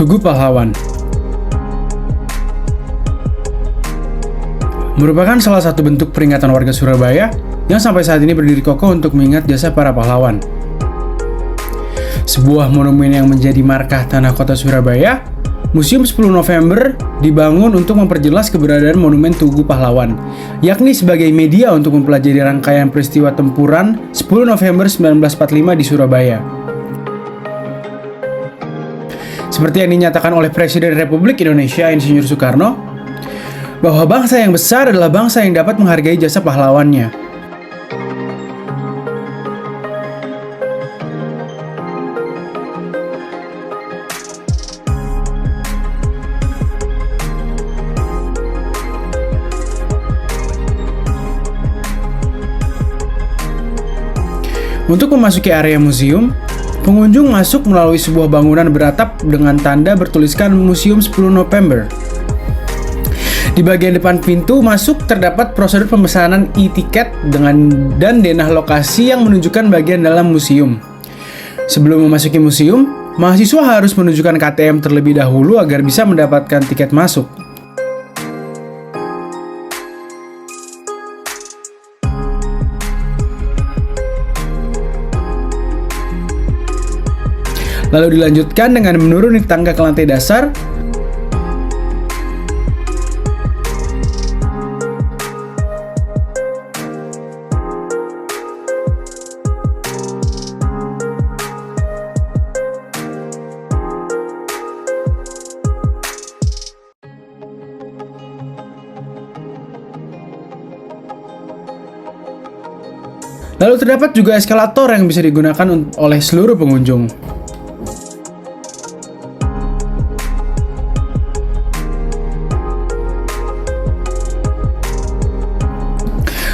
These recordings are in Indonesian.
Tugu Pahlawan merupakan salah satu bentuk peringatan warga Surabaya yang sampai saat ini berdiri kokoh untuk mengingat jasa para pahlawan. Sebuah monumen yang menjadi markah tanah kota Surabaya, Museum 10 November dibangun untuk memperjelas keberadaan Monumen Tugu Pahlawan, yakni sebagai media untuk mempelajari rangkaian peristiwa tempuran 10 November 1945 di Surabaya. Seperti yang dinyatakan oleh Presiden Republik Indonesia Insinyur Soekarno, bahwa bangsa yang besar adalah bangsa yang dapat menghargai jasa pahlawannya. Untuk memasuki area museum, pengunjung masuk melalui sebuah bangunan beratap dengan tanda bertuliskan Museum 10 November. Di bagian depan pintu masuk terdapat prosedur pemesanan e-tiket dan denah lokasi yang menunjukkan bagian dalam museum. Sebelum memasuki museum, mahasiswa harus menunjukkan KTM terlebih dahulu agar bisa mendapatkan tiket masuk. Lalu dilanjutkan dengan menuruni tangga ke lantai dasar. Lalu terdapat juga eskalator yang bisa digunakan oleh seluruh pengunjung.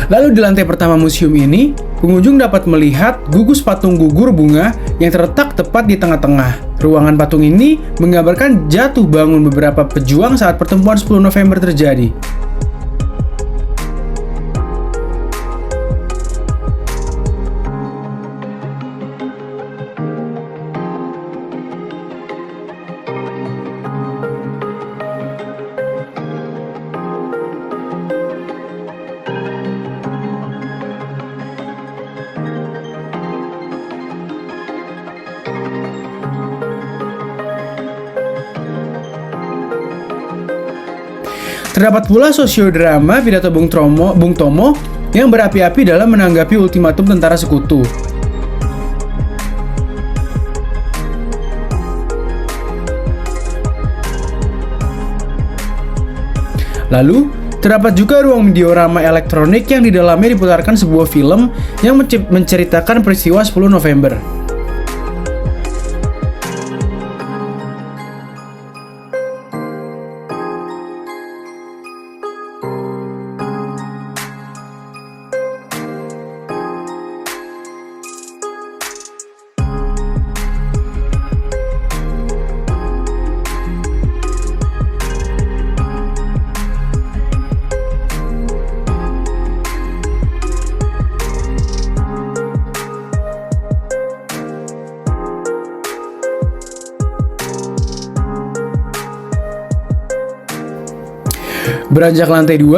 Lalu di lantai pertama museum ini, pengunjung dapat melihat gugus patung gugur bunga yang terletak tepat di tengah-tengah. Ruangan patung ini menggambarkan jatuh bangun beberapa pejuang saat pertempuran 10 November terjadi. Terdapat pula sosiodrama pidato Bung Tomo yang berapi-api dalam menanggapi ultimatum tentara sekutu. Lalu, terdapat juga ruang diorama elektronik yang di dalamnya diputarkan sebuah film yang menceritakan peristiwa 10 November. Beranjak lantai 2,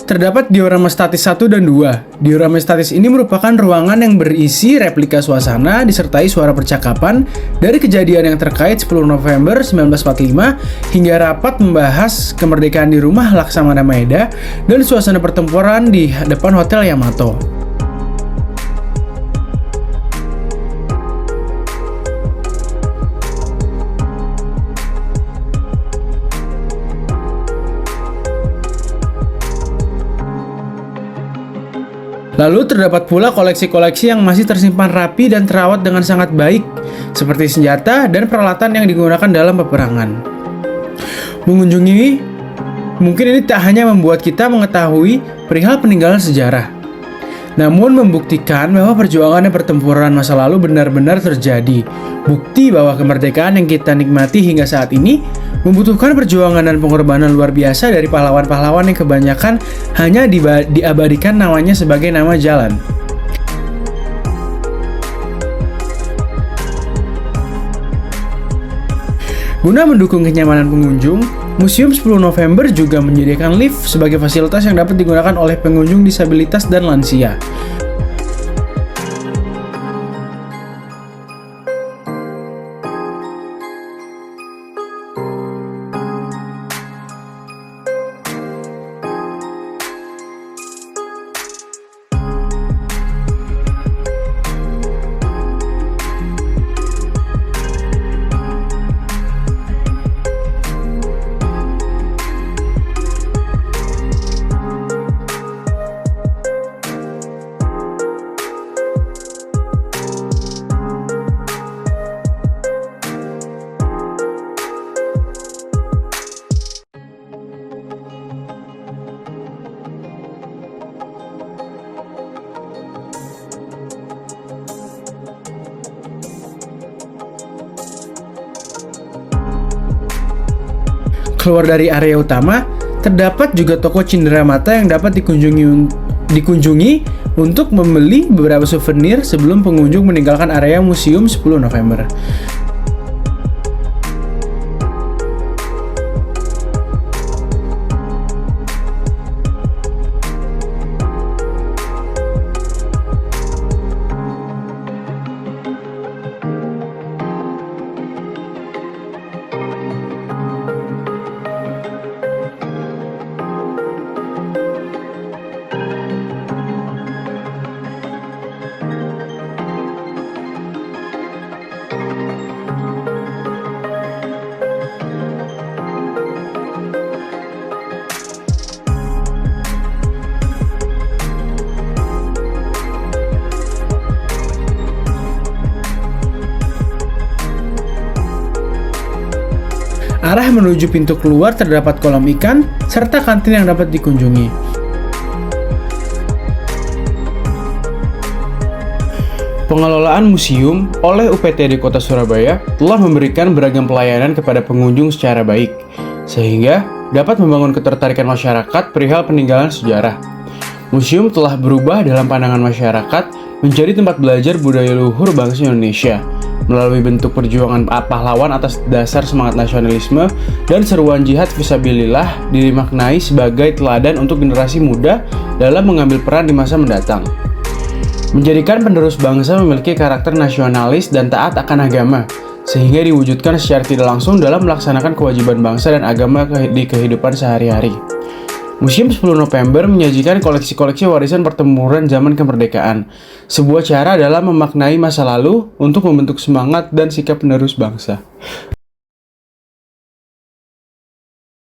terdapat diorama statis 1 dan 2. Diorama statis ini merupakan ruangan yang berisi replika suasana disertai suara percakapan dari kejadian yang terkait 10 November 1945 hingga rapat membahas kemerdekaan di rumah Laksamana Maeda dan suasana pertempuran di depan Hotel Yamato. Lalu terdapat pula koleksi-koleksi yang masih tersimpan rapi dan terawat dengan sangat baik, seperti senjata dan peralatan yang digunakan dalam peperangan. Mengunjungi mungkin ini tak hanya membuat kita mengetahui perihal peninggalan sejarah, namun membuktikan bahwa perjuangan dan pertempuran masa lalu benar-benar terjadi. Bukti bahwa kemerdekaan yang kita nikmati hingga saat ini membutuhkan perjuangan dan pengorbanan luar biasa dari pahlawan-pahlawan yang kebanyakan hanya diabadikan namanya sebagai nama jalan. Guna mendukung kenyamanan pengunjung, Museum 10 November juga menyediakan lift sebagai fasilitas yang dapat digunakan oleh pengunjung disabilitas dan lansia. Keluar dari area utama, terdapat juga toko cenderamata yang dapat dikunjungi untuk membeli beberapa souvenir sebelum pengunjung meninggalkan area Museum 10 November. Arah menuju pintu keluar terdapat kolam ikan, serta kantin yang dapat dikunjungi. Pengelolaan museum oleh UPTD Kota Surabaya telah memberikan beragam pelayanan kepada pengunjung secara baik, sehingga dapat membangun ketertarikan masyarakat perihal peninggalan sejarah. Museum telah berubah dalam pandangan masyarakat menjadi tempat belajar budaya luhur bangsa Indonesia, melalui bentuk perjuangan pahlawan atas dasar semangat nasionalisme dan seruan jihad fisabilillah dimaknai sebagai teladan untuk generasi muda dalam mengambil peran di masa mendatang. Menjadikan penerus bangsa memiliki karakter nasionalis dan taat akan agama, sehingga diwujudkan secara tidak langsung dalam melaksanakan kewajiban bangsa dan agama di kehidupan sehari-hari. Museum 10 November menyajikan koleksi-koleksi warisan pertempuran zaman kemerdekaan, sebuah cara dalam memaknai masa lalu untuk membentuk semangat dan sikap penerus bangsa.